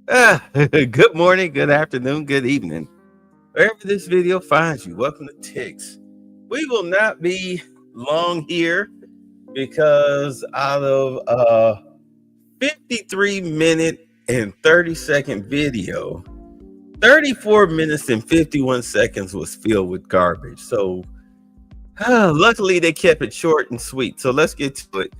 Good morning, good afternoon, good evening. Wherever this video finds you, welcome to Ticks. We will not be long here because out of a 53-minute and 30-second video, 34 minutes and 51 seconds was filled with garbage. So luckily they kept it short and sweet. So let's get to it.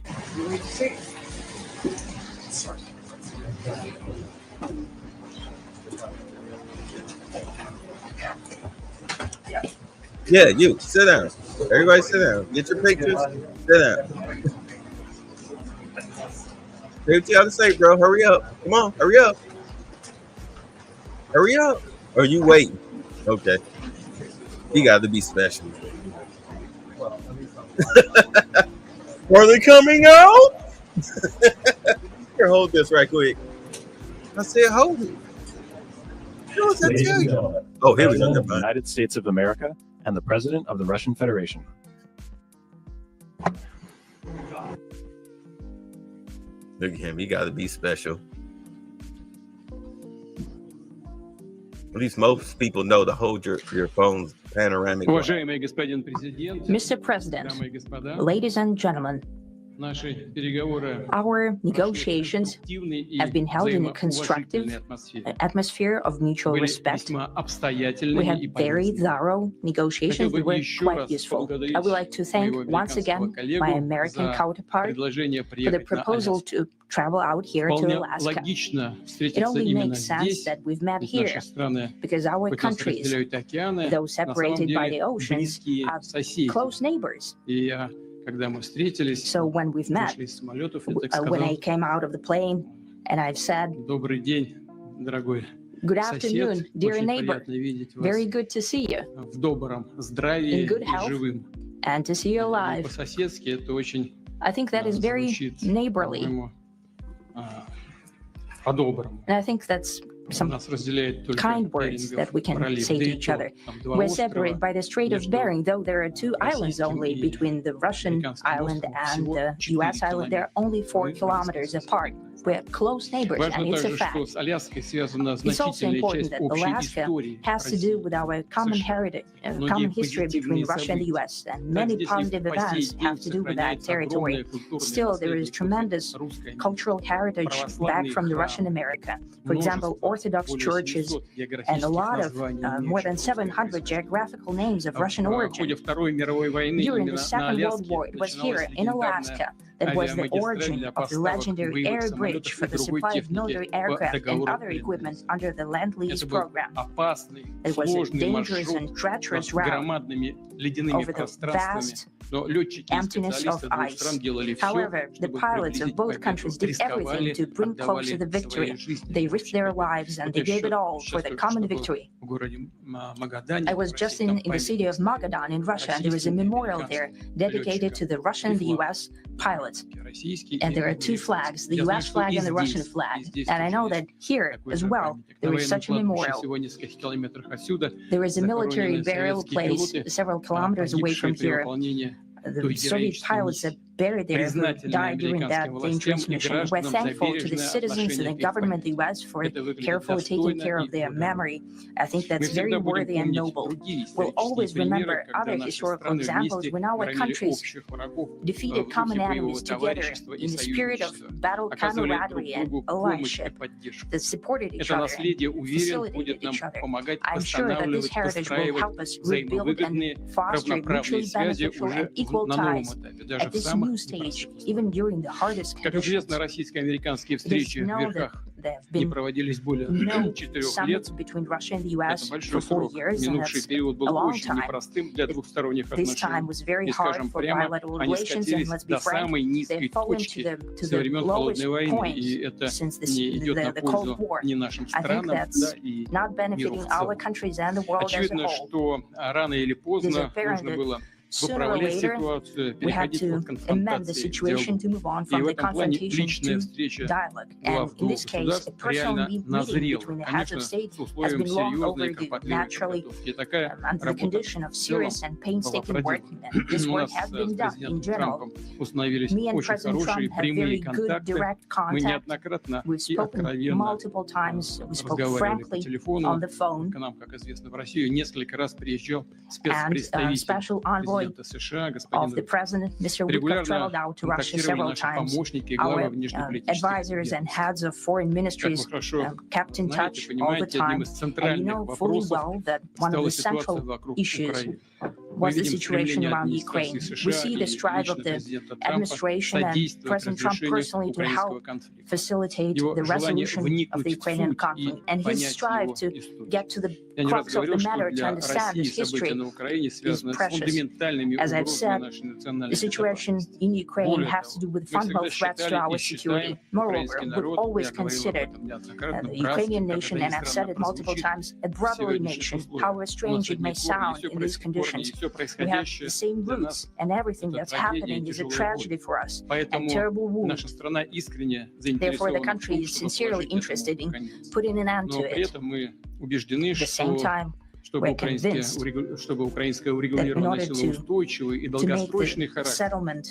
Yeah, you sit down. Everybody sit down. Get your pictures. Sit down. Say what you got to say, bro. Hurry up. Come on, hurry up. Hurry up. Or you waiting? Okay. You got to be special. Are they coming out? Here, hold this right quick. I said, hold it. What was I tell you? Oh, here we go. The United States of America and the President of the Russian Federation. Look at him. He got to be special. At least most people know to hold your phone's panoramic. Mr. President, ladies and gentlemen, our negotiations have been held in a constructive atmosphere of mutual respect. We had very thorough negotiations that were quite useful. I would like to thank once again my American counterpart for the proposal to travel out here to Alaska. It only makes sense that we've met here because our countries, though separated by the oceans, are close neighbors. So when we've met, when I came out of the plane and I've said, "Good afternoon, dear neighbor, very good to see you, in good health, and to see you alive." I think that is very neighborly. And I think that's some kind words that we can say to each other. We're separated by the Strait of Bering, though there are two islands only between the Russian island and the US island. They're only 4 kilometers apart. We're close neighbors, and it's a fact. It's also important that Alaska has to do with our common heritage, common history between Russia and the US, and many positive events have to do with that territory. Still, there is tremendous cultural heritage back from the Russian America. For example, Orthodox churches and a lot of more than 700 geographical names of Russian origin. During the Second World War, it was here in Alaska that was the origin of the legendary air bridge for the supply of military aircraft and other equipment under the Lend-Lease program. It was a dangerous and treacherous route over the vast emptiness of ice. However, the pilots of both countries did everything to bring closer the victory. They risked their lives and they gave it all for the common victory. I was just in the city of Magadan in Russia, and there is a memorial there dedicated to the Russian and the US pilots. And there are 2 flags, the US flag and the Russian flag. And I know that here as well, there is such a memorial. There is a military burial place several kilometers away from here. The Soviet pilots that buried there who died during that dangerous mission. We're thankful to the citizens and the government of the US for carefully taking care of their memory. I think that's very worthy and noble. We'll always remember other historical examples when our countries defeated common enemies together in the spirit of battle camaraderie and allyship that supported each other and facilitated each other. I'm sure that this heritage will help us rebuild and foster mutually beneficial and equal ties at this new stage, even during the hardest conditions. It is known that there have been no summits between Russia and the US for 4 years, and that's a long time. This time was very hard for bilateral relations, and let's be frank, they've fallen to the lowest point since the Cold War. I think that's not benefiting our countries and the world as a whole. It is apparent that sooner or later, we had to amend the situation to move on from the confrontation to dialogue. And in this case, a personal meeting between the heads of state has been long overdue. Naturally, under the condition of serious and painstaking work, and this work has been done in general. Me and President Trump have very good direct contact. We've spoken multiple times. We spoke frankly on the phone. And Special Envoy of the President, Mr. Woodcock, traveled out to Russia several times. Our advisors and heads of foreign ministries kept in touch all the time. And you know fully well that one of the central issues was the situation around Ukraine. We see the strive of the administration and President Trump personally to help facilitate the resolution of the Ukrainian conflict. And his strive to get to the crux of the matter, to understand its history, is precious. As I've said, the situation in Ukraine has to do with fundamental threats to our security. Moreover, we've always considered the Ukrainian nation, and I've said it multiple times, a brotherly nation, however strange it may sound in these conditions. We have the same roots, and everything that's happening is a tragedy for us, a terrible wound. Therefore, the country is sincerely interested in putting an end to it. At the same time, we're convinced that in order to make the settlement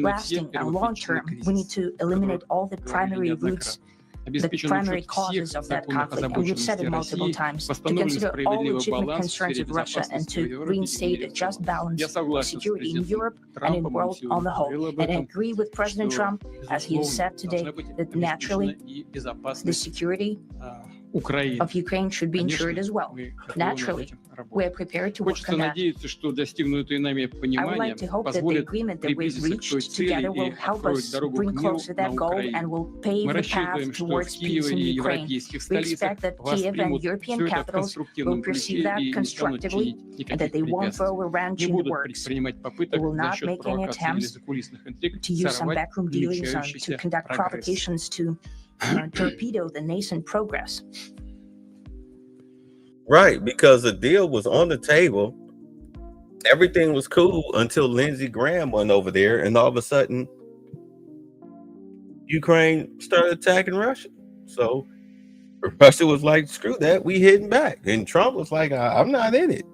lasting and long-term, we need to eliminate all the primary roots, the primary causes of that conflict. And we've said it multiple times, to consider all legitimate concerns of Russia and to reinstate a just balance of security in Europe and in the world on the whole. And I agree with President Trump, as he has said today, that naturally the security of Ukraine should be ensured as well. Naturally, we are prepared to work on that. I would like to hope that the agreement that we've reached together will help us bring closer that goal and will pave the path towards peace in Ukraine. We expect that Kiev and European capitals will perceive that constructively and that they won't throw a wrench in the works. They will not make any attempts to use some backroom dealings to conduct provocations to torpedo the nascent progress. Right, because the deal was on the table. Everything was cool until Lindsey Graham went over there, and all of a sudden, Ukraine started attacking Russia. So Russia was like, "Screw that, we hitting back," and Trump was like, "I'm not in it."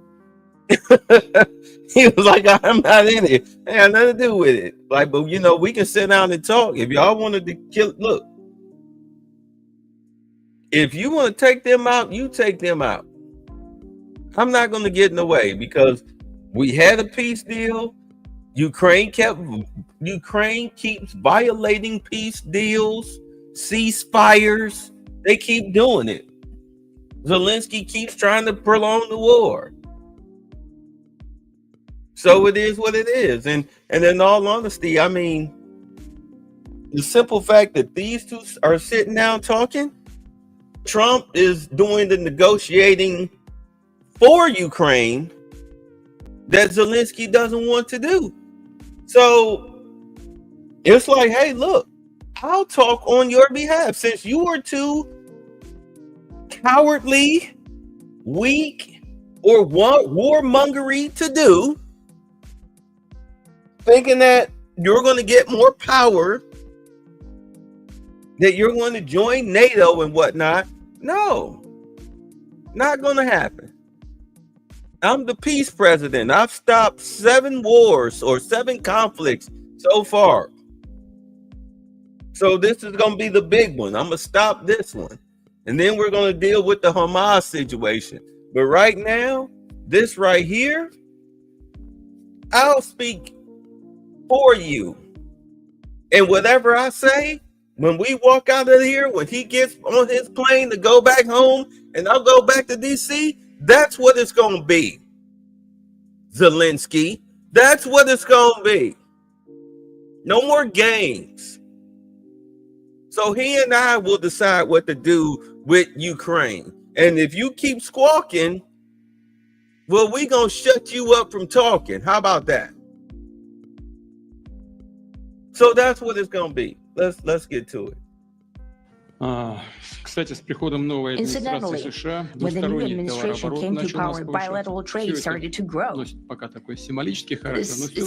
He was like, "I'm not in it. It had nothing to do with it." Like, but you know, we can sit down and talk. If y'all wanted to kill, look. If you want to take them out, you take them out. I'm not going to get in the way because we had a peace deal. Ukraine keeps violating peace deals, ceasefires. They keep doing it. Zelensky keeps trying to prolong the war. So it is what it is. And in all honesty, I mean, the simple fact that these two are sitting down talking, Trump is doing the negotiating for Ukraine that Zelensky doesn't want to do. So it's like, hey, look, I'll talk on your behalf. Since you are too cowardly, weak, or warmongery to do, thinking that you're going to get more power, that you're going to join NATO and whatnot. No, not going to happen. I'm the peace president. I've stopped 7 wars or 7 conflicts so far. So this is going to be the big one. I'm going to stop this one. And then we're going to deal with the Hamas situation. But right now, this right here, I'll speak for you. And whatever I say, when we walk out of here, when he gets on his plane to go back home and I'll go back to DC, that's what it's going to be. Zelensky, that's what it's going to be. No more games. So he and I will decide what to do with Ukraine. And if you keep squawking, well, we going to shut you up from talking. How about that? So that's what it's going to be. Let's get to it. Incidentally, when the new administration came to power, bilateral trade started to grow. It's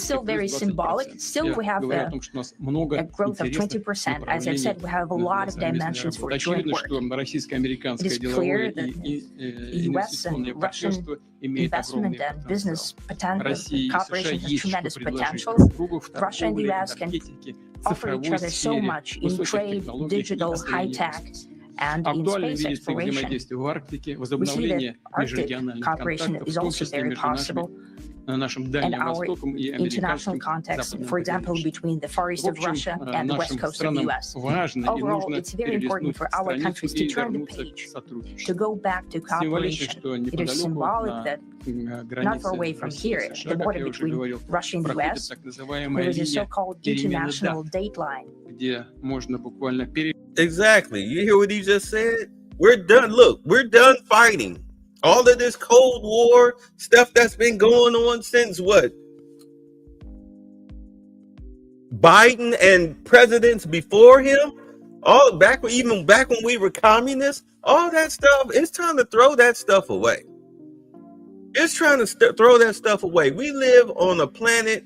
still very symbolic. Still, we have a growth of 20%. As I've said, we have a lot of dimensions for joint work. It is clear that U.S. and Russian investment and business cooperation has tremendous potential. Russia and the U.S. can offer each other so much in trade, digital, high-tech, and in space exploration. We see that Arctic cooperation is also very possible. And our international context, for example, between the Far East of Russia and the West Coast of the U.S. Overall, it's very important for our countries to turn the page, to go back to cooperation. It is symbolic that not far away from here, at the border between Russia and the U.S., there is a so-called international date line. Exactly. You hear what he just said? We're done. Look, we're done fighting. All of this Cold War stuff that's been going on since what? Biden and presidents before him, all back even back when we were communists, all that stuff, it's time to throw that stuff away. It's trying to throw that stuff away. We live on a planet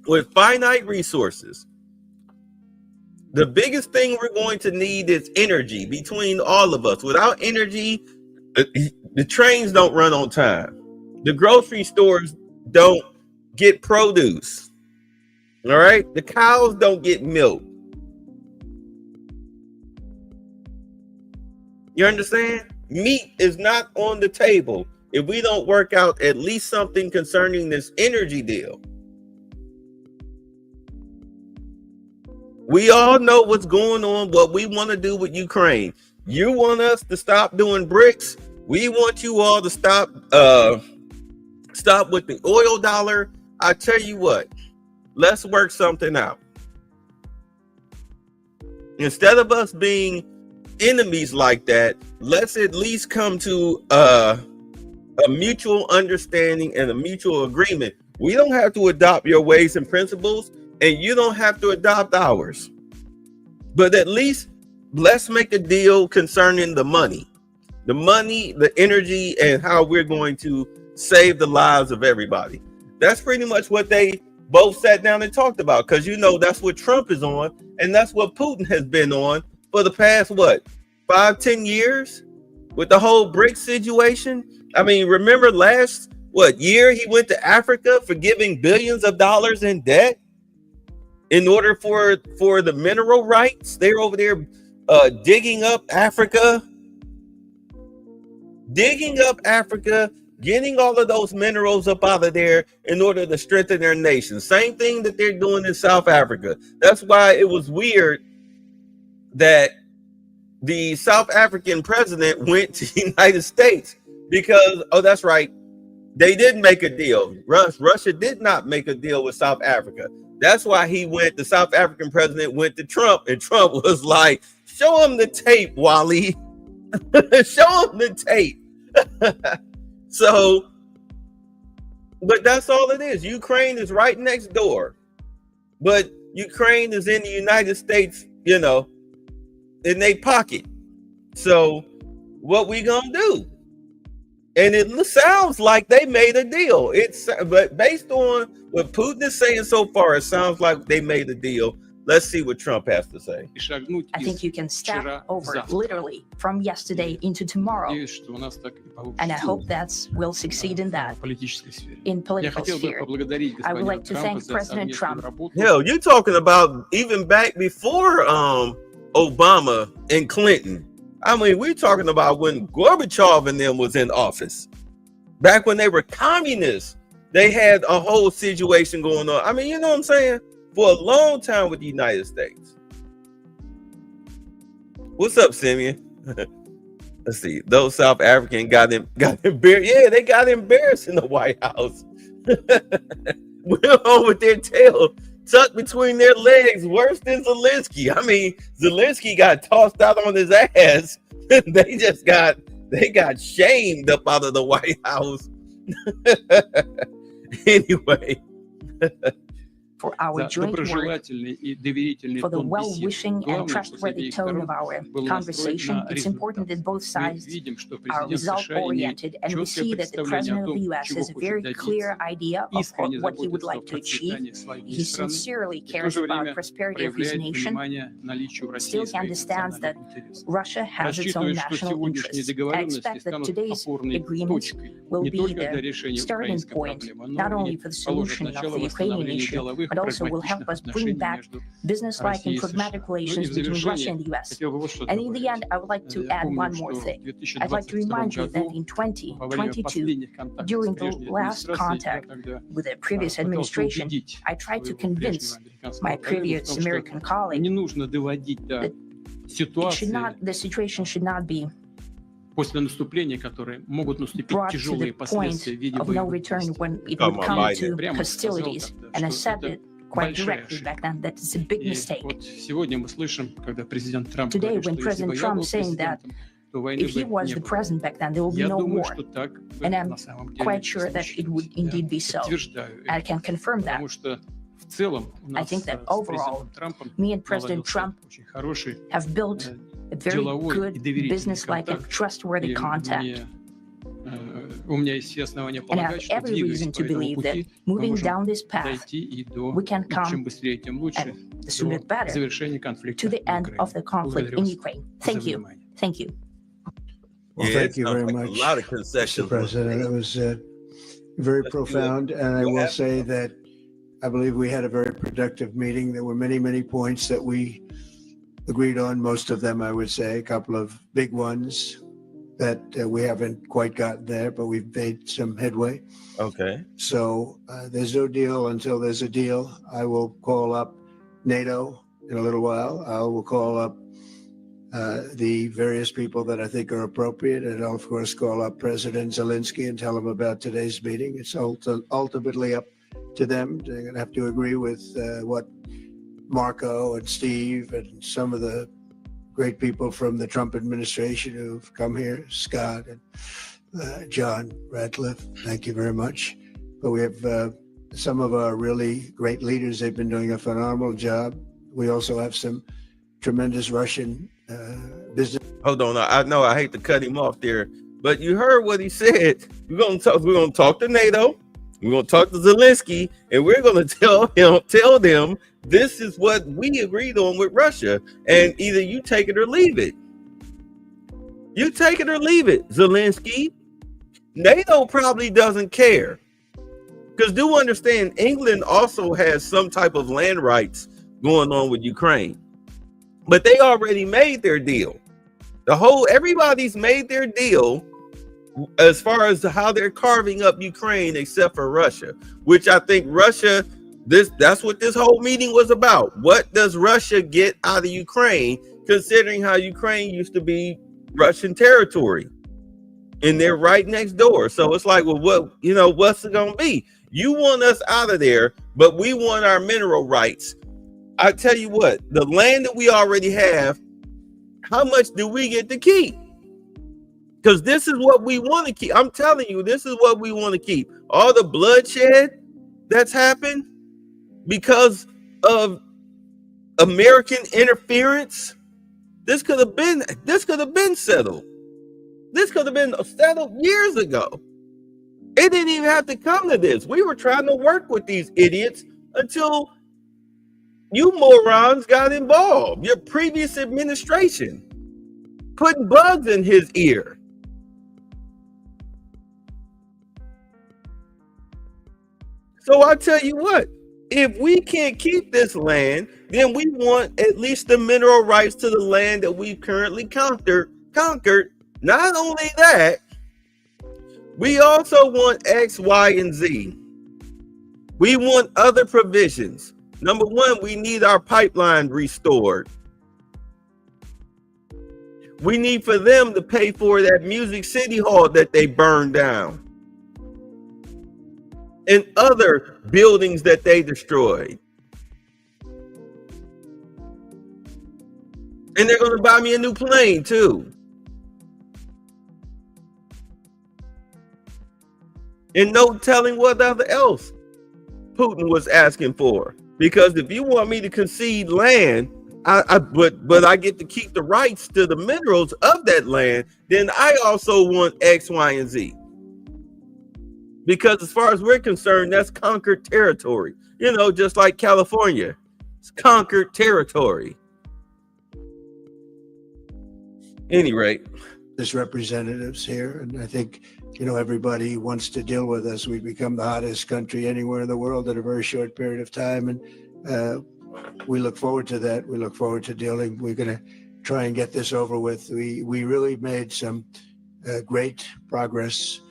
with finite resources. The biggest thing we're going to need is energy between all of us. Without energy, the trains don't run on time. The grocery stores don't get produce. All right? The cows don't get milk. You understand? Meat is not on the table if we don't work out at least something concerning this energy deal. We all know what's going on, what we want to do with Ukraine. You want us to stop doing bricks. We want you all to stop with the oil dollar. I tell you what, let's work something out. Instead of us being enemies like that, let's at least come to a mutual understanding and a mutual agreement. We don't have to adopt your ways and principles, and you don't have to adopt ours. But at least let's make a deal concerning the money, the energy, and how we're going to save the lives of everybody. That's pretty much what they both sat down and talked about, because you know that's what Trump is on, and that's what Putin has been on for the past, 5-10 years with the whole BRICS situation. I mean, remember last year he went to Africa for giving billions of dollars in debt in order for the mineral rights. They're over there digging up Africa, getting all of those minerals up out of there in order to strengthen their nation. Same thing that they're doing in South Africa. That's why it was weird that the South African president went to the United States, because, that's right, they didn't make a deal. Russia did not make a deal with South Africa. That's why the South African president went to Trump, and Trump was like, show him the tape, Wally. Show him the tape. So, but that's all it is. Ukraine is right next door. But Ukraine is in the United States, in their pocket. So what we gonna do? And it sounds like they made a deal. But based on what Putin is saying so far, it sounds like they made a deal. Let's see what Trump has to say. I think you can step over literally from yesterday into tomorrow. And I hope we'll succeed in that, in political sphere. I would like to thank President Trump. Hell, you're talking about even back before Obama and Clinton. I mean, we're talking about when Gorbachev and them was in office. Back when they were communists, they had a whole situation going on. I mean, you know what I'm saying? For a long time with the United States. What's up, Simeon? Let's see. Those South Africans got embarrassed. Yeah, they got embarrassed in the White House. Went on with their tail tucked between their legs, worse than Zelensky. I mean, Zelensky got tossed out on his ass. They got shamed up out of the White House. Anyway. for our joint work, for the well-wishing and trustworthy tone of our conversation. It's important that both sides are result-oriented, and we see that the President of the U.S. has a very clear idea of what he would like to achieve. He sincerely cares about the prosperity of his nation, still he understands that Russia has its own national interests. I expect that today's agreements will be the starting point, not only for the solution of the Ukrainian issue, but also will help us bring back business-like and pragmatic relations between Russia and the US. And in the end, I would like to add one more thing. I'd like to remind you that in 2022, during the last contact with the previous administration, I tried to convince my previous American colleague that the situation should not be после наступления, которые могут наступить brought to тяжелые the последствия в point виде of no военных return действий. when it would come to Прямо сказал hostilities. тогда, And I что said это it quite большая directly ошибка. back then that it's a big И mistake. вот сегодня мы слышим, когда президент Трамп Today, говорит, when что если бы President я Trump был saying that президентом, то войны if he бы was не the было. president back then, there will be Я no думаю, war. что так And I'm на самом деле quite sure that it would indeed be so. подтверждаю I это, can confirm that. потому что в целом у I нас think that с overall, президентом Трампом me and President наладился Trump очень хороший have built a very деловой и good доверительный business-like and контакт. trustworthy И contact. у меня есть все основания And I have полагать, что every двигаясь reason по to этому believe that пути, мы moving можем down this path, дойти и до, we can come, чем быстрее, тем лучше, and the sooner the до better, завершения конфликта to the в end Украине. of the conflict Благодарю in вас Ukraine. за Thank you. внимание. Thank you. Well, Yeah, thank it you sounds very like much, a lot of Mr. concessions. President. It was very Let's do it. profound, and I What will happened? say that I believe we had a very productive meeting. There were many, many points that we agreed on. Most of them, I would say, a couple of big ones that we haven't quite gotten there, but we've made some headway. Okay. So there's no deal until there's a deal. I will call up NATO in a little while. I will call up the various people that I think are appropriate, and I'll of course call up President Zelensky and tell him about today's meeting. It's ultimately up to them. They're going to have to agree with what Marco and Steve and some of the great people from the Trump administration who've come here, Scott and John Radcliffe. Thank you very much. But we have some of our really great leaders. They've been doing a phenomenal job. We also have some tremendous Russian business. Hold on. I know I hate to cut him off there, but you heard what he said. We're gonna talk to NATO. We're gonna talk to Zelensky, and we're gonna tell them this is what we agreed on with Russia, and either you take it or leave it. You take it or leave it, Zelensky. NATO probably doesn't care, because do understand England also has some type of land rights going on with Ukraine, but they already made their deal. Everybody's made their deal as far as how they're carving up Ukraine, except for Russia, which I think Russia, that's what this whole meeting was about. What does Russia get out of Ukraine, considering how Ukraine used to be Russian territory and they're right next door? So it's like, well, what's it gonna be? You want us out of there, but we want our mineral rights. I tell you what, the land that we already have, how much do we get to keep? Because this is what we want to keep. I'm telling you, this is what we want to keep. All the bloodshed that's happened because of American interference, this could have been settled. This could have been settled years ago. It didn't even have to come to this. We were trying to work with these idiots until you morons got involved. Your previous administration putting bugs in his ear. So I tell you what, if we can't keep this land, then we want at least the mineral rights to the land that we've currently conquered. Not only that, we also want X, Y, and Z. We want other provisions. Number one, we need our pipeline restored. We need for them to pay for that Music City Hall that they burned down and other buildings that they destroyed. And they're going to buy me a new plane too. And no telling what else Putin was asking for. Because if you want me to concede land, but I get to keep the rights to the minerals of that land, then I also want X, Y, and Z. Because as far as we're concerned, that's conquered territory. You know, just like California, it's conquered territory. Any rate, there's representatives here, and I think, you know, everybody wants to deal with us. We've become the hottest country anywhere in the world in a very short period of time, and we look forward to that. We look forward to dealing. We're going to try and get this over with. We really made some great progress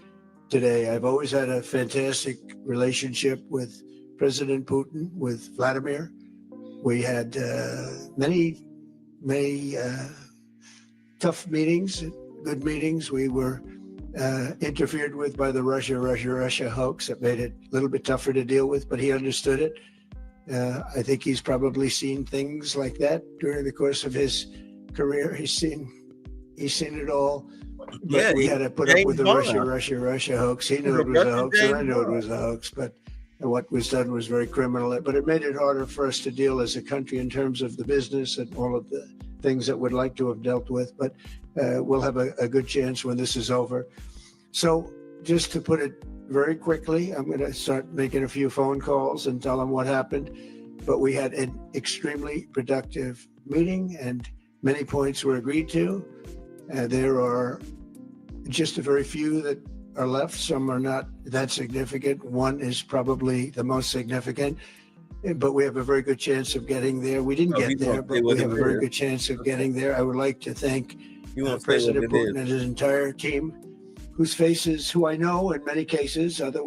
today. I've always had a fantastic relationship with President Putin, with Vladimir. We had many tough meetings, good meetings. We were interfered with by the Russia hoax. That made it a little bit tougher to deal with, but he understood it. I think he's probably seen things like that during the course of his career. He's seen it all. But we had to put up with the Russia hoax. He knew it was a hoax, and I knew it was a hoax. But what was done was very criminal. But it made it harder for us to deal as a country in terms of the business and all of the things that we'd like to have dealt with. But we'll have a good chance when this is over. So just to put it very quickly, I'm going to start making a few phone calls and tell them what happened. But we had an extremely productive meeting, and many points were agreed to. There are just a very few that are left. Some are not that significant. One is probably the most significant, but we have a very good chance of getting there. We didn't get there, but we have a very good chance of getting there. I would like to thank President Putin and his entire team, whose faces, who I know in many cases, other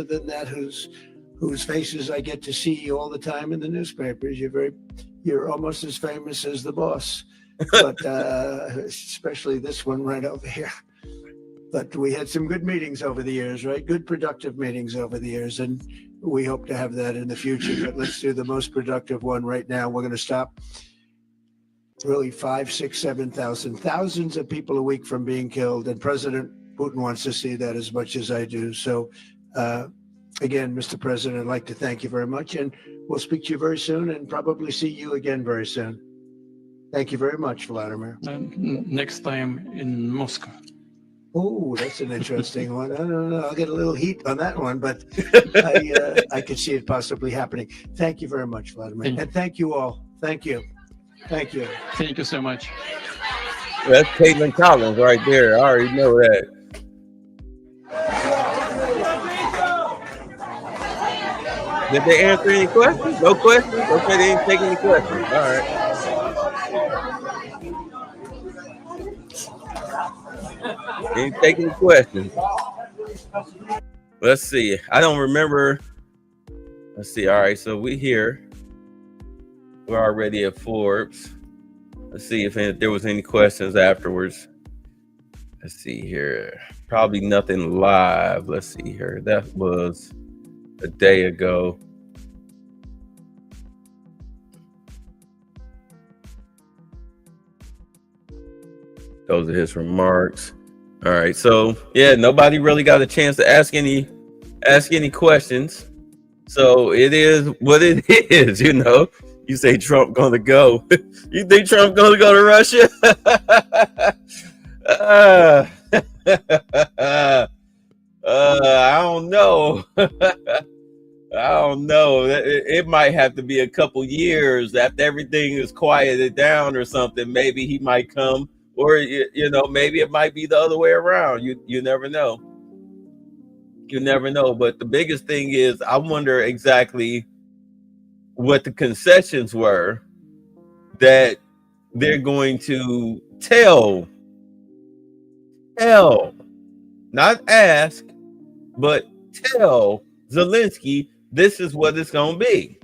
than that, whose faces I get to see all the time in the newspapers. You're almost as famous as the boss, but especially this one right over here. But we had some good meetings over the years, right? Good, productive meetings over the years. And we hope to have that in the future. But let's do the most productive one right now. We're going to stop really 5, 6, 7,000, thousands of people a week from being killed. And President Putin wants to see that as much as I do. So, again, Mr. President, I'd like to thank you very much. And we'll speak to you very soon and probably see you again very soon. Thank you very much, Vladimir. Next time in Moscow. Oh, that's an interesting one. I don't know. I'll get a little heat on that one, but I could see it possibly happening. Thank you very much, Vladimir. And thank you all. Thank you. Thank you. Thank you so much. That's Caitlin Collins right there. I already know that. Did they answer any questions? No questions? Okay, they didn't take any questions. All right. Ain't taking questions. Let's see. I don't remember. Let's see. All right. So we here. We're already at Forbes. Let's see if there was any questions afterwards. Let's see here. Probably nothing live. Let's see here. That was a day ago. Those are his remarks. All right, so yeah, nobody really got a chance to ask any questions. So it is what it is, you know. You say Trump gonna go. You think Trump gonna go to Russia? I don't know. I don't know. It might have to be a couple years after everything is quieted down or something. Maybe he might come. Or, you know, maybe it might be the other way around. You never know. You never know. But the biggest thing is, I wonder exactly what the concessions were that they're going to tell, not ask, but tell Zelensky this is what it's going to be.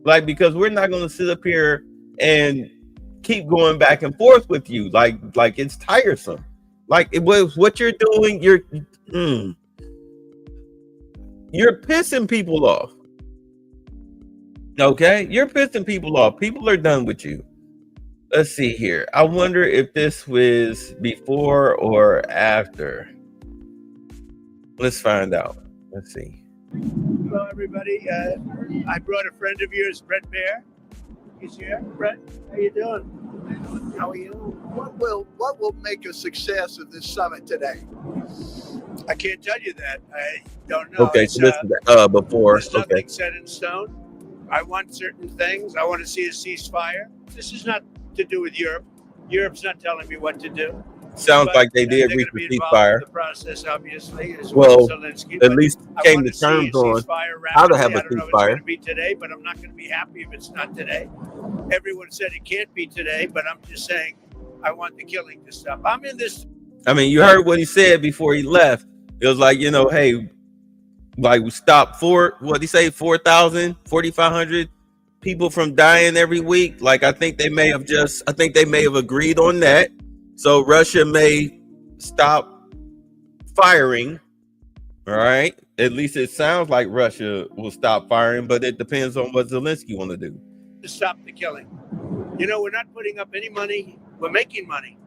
Like, because we're not going to sit up here and keep going back and forth with you like it's tiresome. Like it was what you're doing. You're pissing people off. Okay, you're pissing people off. People are done with you. Let's see here. I wonder if this was before or after. Let's find out. Let's see. Hello, everybody. I brought a friend of yours, Brett Baer. He's here. Brett, how you doing? How are you? What will make a success of this summit today? I can't tell you that. I don't know. Okay, so this is before. There's nothing set in stone. I want certain things. I want to see a ceasefire. This is not to do with Europe. Europe's not telling me what to do. Sounds like they did reach a ceasefire. The process, obviously, as Well, Zelensky, at least came to see terms a on ceasefire how to rapidly. have a I don't know if it's ceasefire. going to be today, but I'm not going to be happy if it's not today. Everyone said it can't be today, but I'm just saying I want the killing to stop. I'm in this. I mean, you heard what he said before he left. It was like, you know, hey, like we stopped what he say, 4,000, 4,500 people from dying every week. Like, I think they may have agreed on that. So Russia may stop firing. All right. At least it sounds like Russia will stop firing, but it depends on what Zelensky want to do. To stop the killing. You know, we're not putting up any money. We're making money.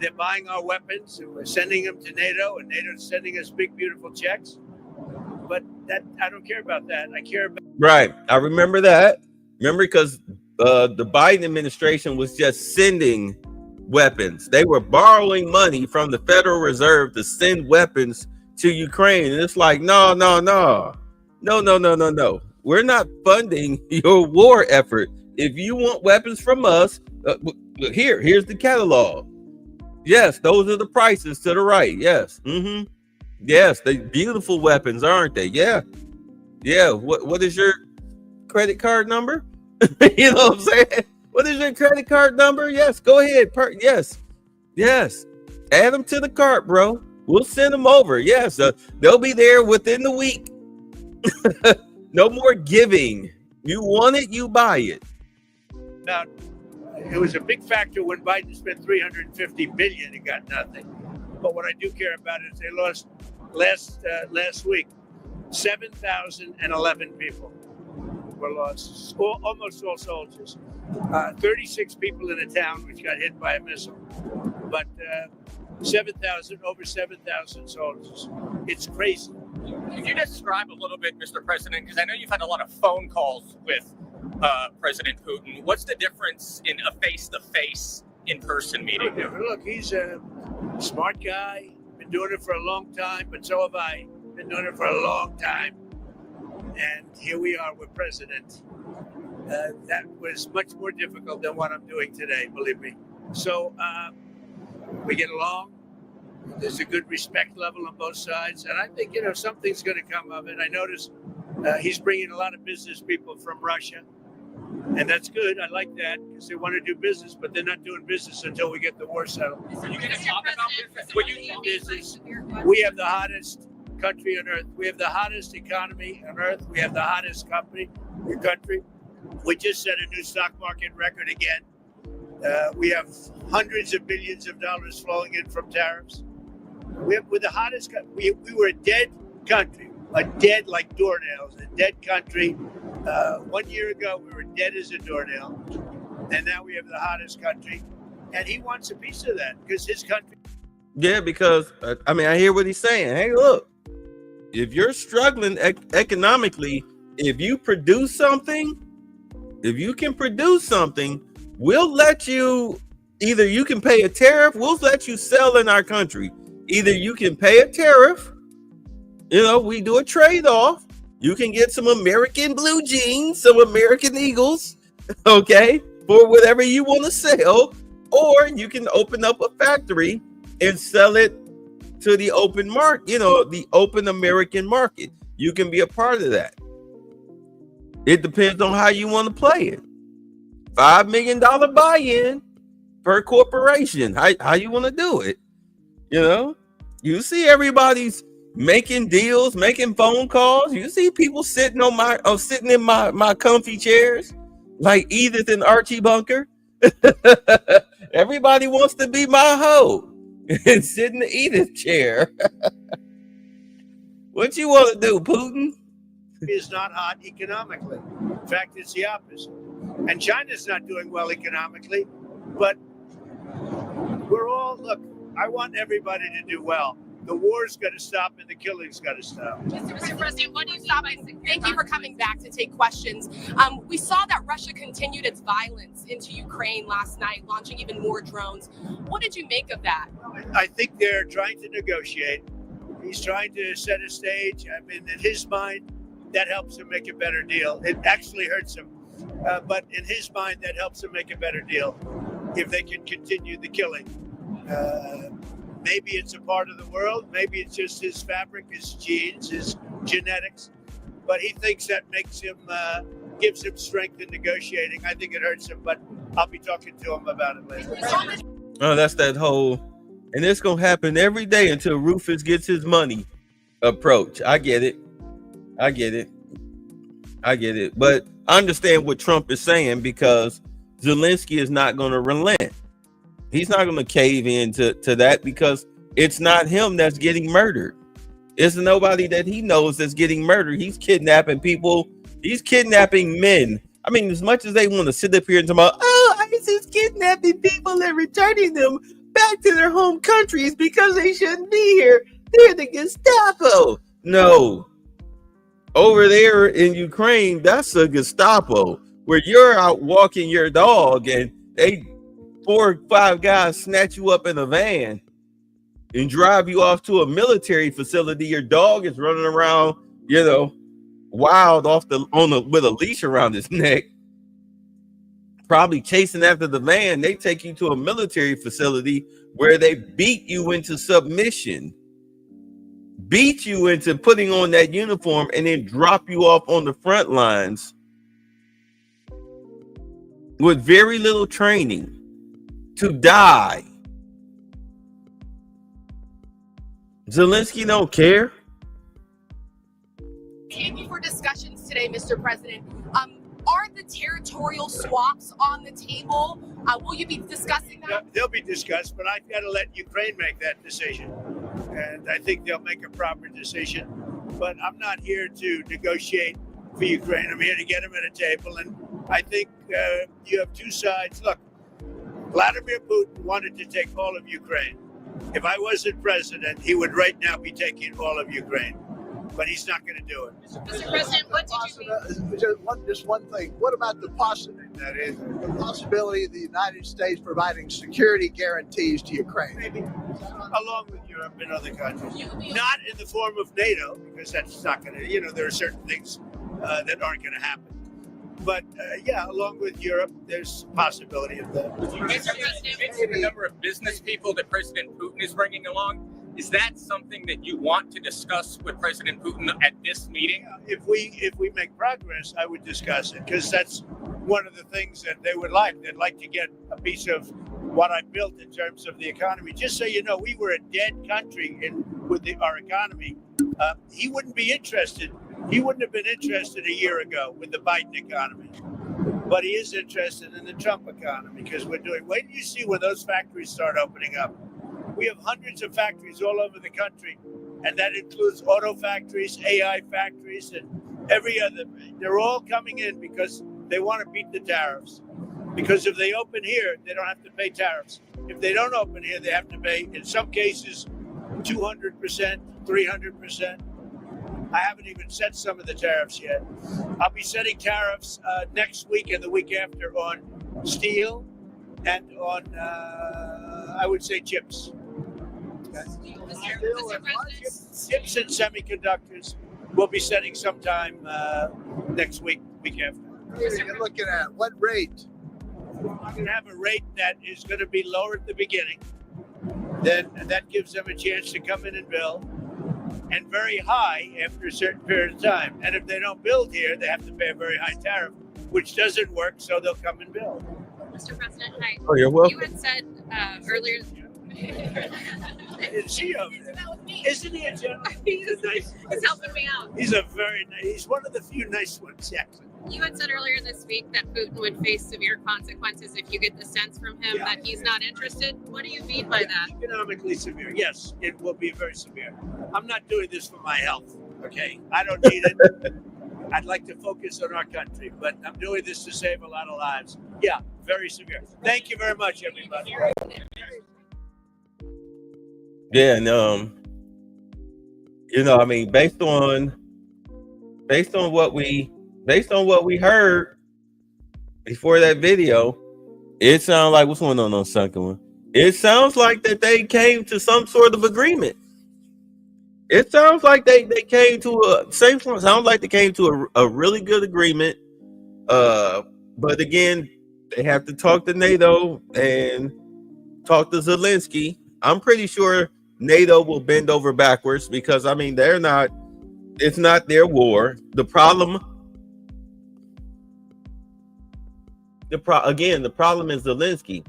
They're buying our weapons and we're sending them to NATO, and NATO's sending us big, beautiful checks. But that I don't care about that. I care about. Right. I remember that. Remember, because the Biden administration was just sending weapons. They were borrowing money from the Federal Reserve to send weapons to Ukraine. And it's like, no. We're not funding your war effort. If you want weapons from us, here's the catalog. Yes, those are the prices to the right. Yes. Mm-hmm. Yes, they beautiful weapons, aren't they? Yeah. Yeah. What is your credit card number? You know what I'm saying? What is your credit card number? Yes, go ahead. Yes. Add them to the cart, bro. We'll send them over. Yes, they'll be there within the week. No more giving. You want it, you buy it. Now, it was a big factor when Biden spent $350 billion and got nothing. But what I do care about is they lost last week 7,011 people were lost, almost all soldiers. 36 people in a town which got hit by a missile, but over 7,000 soldiers. It's crazy. Could you describe a little bit, Mr. President, because I know you've had a lot of phone calls with President Putin. What's the difference in a face-to-face, in-person meeting? Look, he's a smart guy, been doing it for a long time, but so have I. Been doing it for a long time. And here we are with President. That was much more difficult than what I'm doing today, believe me. So we get along. There's a good respect level on both sides. And I think, something's going to come of it. I noticed he's bringing a lot of business people from Russia. And that's good. I like that because they want to do business, but they're not doing business until we get the war settled. Are you going to talk about business? We have the hottest country on earth. We have the hottest economy on earth. We have the hottest country. We just set a new stock market record again. We have hundreds of billions of dollars flowing in from tariffs. We're the hottest. We were a dead country, dead like doornails, a dead country. 1 year ago, we were dead as a doornail, and now we have the hottest country. And he wants a piece of that because his country. Yeah, because I hear what he's saying. Hey, look, if you're struggling economically, if you can produce something, we'll let you. Either you can pay a tariff, we'll let you sell in our country. Either you can pay a tariff, we do a trade-off. You can get some American blue jeans, some American Eagles, okay, for whatever you want to sell, or you can open up a factory and sell it to the open market, the open American market. You can be a part of that. It depends on how you want to play it. $5 million buy-in per corporation. How you want to do it? You see everybody's making deals, making phone calls. You see people sitting in my comfy chairs like Edith and Archie Bunker. Everybody wants to be my hoe and sit in the Edith chair. What you want to do, Putin? Is not hot economically. In fact, it's the opposite. And China's not doing well economically, but I want everybody to do well. The war's got to stop and the killing's got to stop. Mr. President, what do you stop? Thank you for coming back to take questions. We saw that Russia continued its violence into Ukraine last night, launching even more drones. What did you make of that? I think they're trying to negotiate. He's trying to set a stage. I mean, in his mind, that helps him make a better deal. It actually hurts him. But in his mind, that helps him make a better deal if they can continue the killing. Maybe it's a part of the world. Maybe it's just his fabric, his genes, his genetics. But he thinks that makes him, gives him strength in negotiating. I think it hurts him, but I'll be talking to him about it later. Oh, that's that whole, and it's gonna happen every day until Rufus gets his money approach. I get it. But I understand what Trump is saying, because Zelensky is not going to relent. He's not going to cave in to that, because it's not him that's getting murdered. It's nobody that he knows that's getting murdered. He's kidnapping people. He's kidnapping men. I mean, as much as they want to sit up here and talk about, oh, ISIS is kidnapping people and returning them back to their home countries because they shouldn't be here. They're the Gestapo. No. Over there in Ukraine, that's a Gestapo, where you're out walking your dog and 4 or 5 guys snatch you up in a van and drive you off to a military facility. Your dog is running around, wild with a leash around his neck, probably chasing after the van. They take you to a military facility where they beat you into submission, beat you into putting on that uniform, and then drop you off on the front lines with very little training to die. Zelensky don't care. Thank you for discussions today, Mr. President. Are the territorial swaps on the table? Will you be discussing that? They'll be discussed, but I've got to let Ukraine make that decision. And I think they'll make a proper decision. But I'm not here to negotiate for Ukraine. I'm here to get them at a table. And I think you have two sides. Look, Vladimir Putin wanted to take all of Ukraine. If I wasn't president, he would right now be taking all of Ukraine. But he's not going to do it. Mr. President, what did you mean? Just one thing. What about the possibility of the United States providing security guarantees to Ukraine? Maybe, along with Europe and other countries. Not in the form of NATO, because that's not going to, there are certain things that aren't going to happen. But along with Europe, there's possibility of that. Mr. President, the number of business people that President Putin is bringing along, is that something that you want to discuss with President Putin at this meeting? If we make progress, I would discuss it, because that's one of the things that they would like. They'd like to get a piece of what I built in terms of the economy. Just so you know, we were a dead country with our economy. He wouldn't be interested. He wouldn't have been interested a year ago with the Biden economy. But he is interested in the Trump economy, because wait till you see when those factories start opening up. We have hundreds of factories all over the country, and that includes auto factories, AI factories, and every other. They're all coming in because they want to beat the tariffs. Because if they open here, they don't have to pay tariffs. If they don't open here, they have to pay, in some cases, 200%, 300%. I haven't even set some of the tariffs yet. I'll be setting tariffs next week and the week after on steel and on, I would say, chips. Chips and semiconductors we'll be setting sometime next week after. You're looking at what rate? We're going to have a rate that is going to be lower at the beginning. Then that gives them a chance to come in and build, and very high after a certain period of time. And if they don't build here, they have to pay a very high tariff, which doesn't work, so they'll come and build. Mr. President, hi. Oh, you're welcome. You had said earlier. Is he over there? Isn't he a general? He's helping me out. He's a very nice. He's one of the few nice ones, actually. You had said earlier this week that Putin would face severe consequences if you get the sense from him that he's not interested. What do you mean by that? Economically severe. Yes, it will be very severe. I'm not doing this for my health, okay? I don't need it. I'd like to focus on our country, but I'm doing this to save a lot of lives. Yeah, very severe. Thank you very much, everybody. Yeah, and I mean, based on what we heard before that video, it sounds like, what's going on second one? It sounds like that they came to some sort of agreement. It sounds like they came to a really good agreement. But again, they have to talk to NATO and talk to Zelensky. I'm pretty sure NATO will bend over backwards because, I mean, it's not their war. The problem is Zelensky.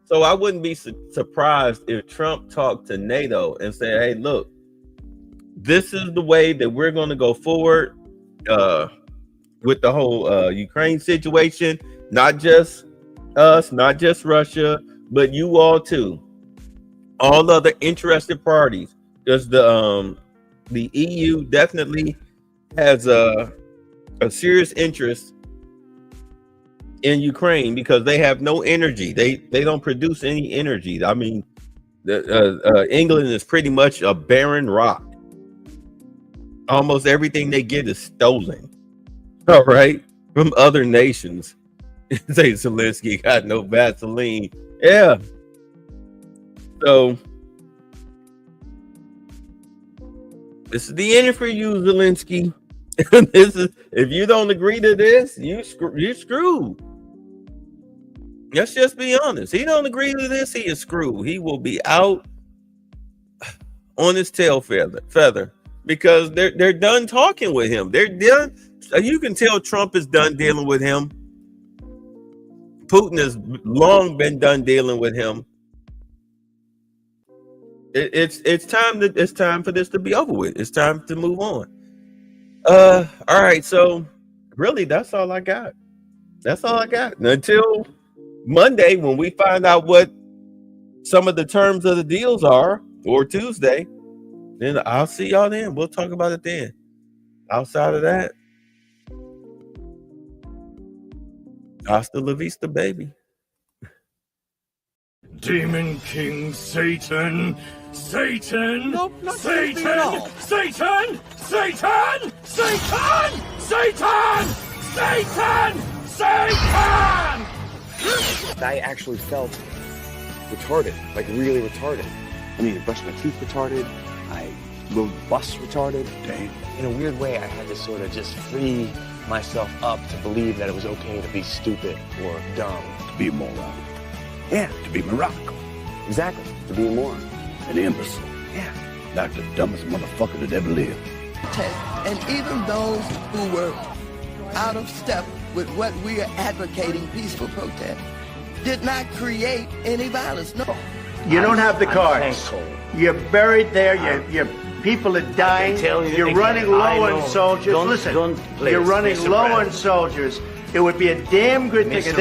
So I wouldn't be surprised if Trump talked to NATO and said, hey, look, this is the way that we're going to go forward with the whole Ukraine situation. Not just us, not just Russia, but you all too. All other interested parties. Because the EU definitely has a serious interest in Ukraine because they have no energy. They don't produce any energy. I mean, England is pretty much a barren rock. Almost everything they get is stolen. All right, from other nations. Say Zelensky got no Vaseline. Yeah. So this is the end for you, Zelensky. This is, if you don't agree to this, you're screwed. Let's just be honest. He don't agree to this, he is screwed. He will be out on his tail feather because they're done talking with him. They're done. You can tell Trump is done dealing with him. Putin has long been done dealing with him. It's time for this to be over with. It's time to move on. All right, so really that's all I got. That's all I got. And until Monday, when we find out what some of the terms of the deals are, or Tuesday, then I'll see y'all then. We'll talk about it then. Outside of that, hasta la vista, baby. Demon King Satan! Satan! Nope, not Satan! at all. Satan! Satan! Satan! Satan! Satan! Satan! I actually felt retarded, like really retarded. I needed to brush my teeth retarded. I rode the bus retarded. Dang. In a weird way, I had to sort of just free myself up to believe that it was okay to be stupid or dumb. To be a moron. Yeah, To be Morocco. exactly. To be a moron. An imbecile. Yeah. Like the dumbest motherfucker that ever lived. And even those who were out of step with what we are advocating, peaceful protest, did not create any violence. No. You don't have the cards. You're buried there. Your people are dying. You're running low on soldiers. Listen, you're running low on soldiers. It would be a damn good thing. And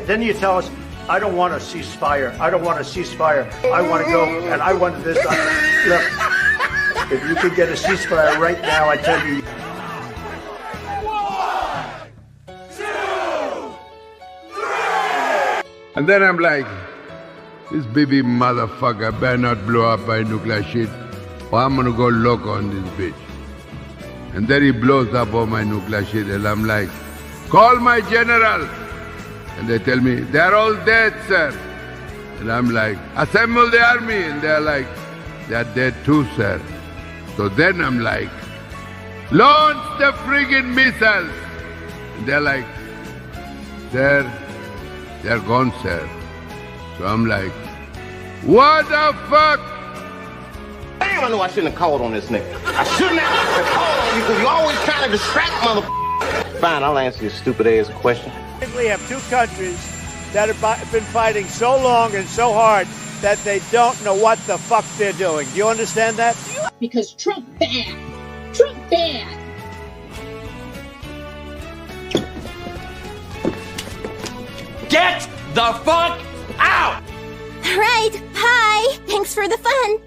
then you tell us, I don't want a ceasefire. I don't want a ceasefire. I want to go and I want this. Look, if you could get a ceasefire right now, I tell you. 1, 2, 3. And then I'm like, this baby motherfucker better not blow up by nuclear shit, or I'm gonna go loco on this bitch. And then he blows up all my nuclear shit, and I'm like, call my general. And they tell me, they're all dead, sir. And I'm like, assemble the army. And they're like, they're dead too, sir. So then I'm like, launch the friggin' missiles. And they're like, sir, they're gone, sir. So I'm like, what the fuck? Damn, I know I shouldn't have called on this nigga. I shouldn't have called on you because you always trying to distract motherfucker. Fine, I'll answer your stupid ass question. We have two countries that have been fighting so long and so hard that they don't know what the fuck they're doing. Do you understand that? Because Trump bad. Trump bad. Get the fuck out! All right. Hi. Thanks for the fun.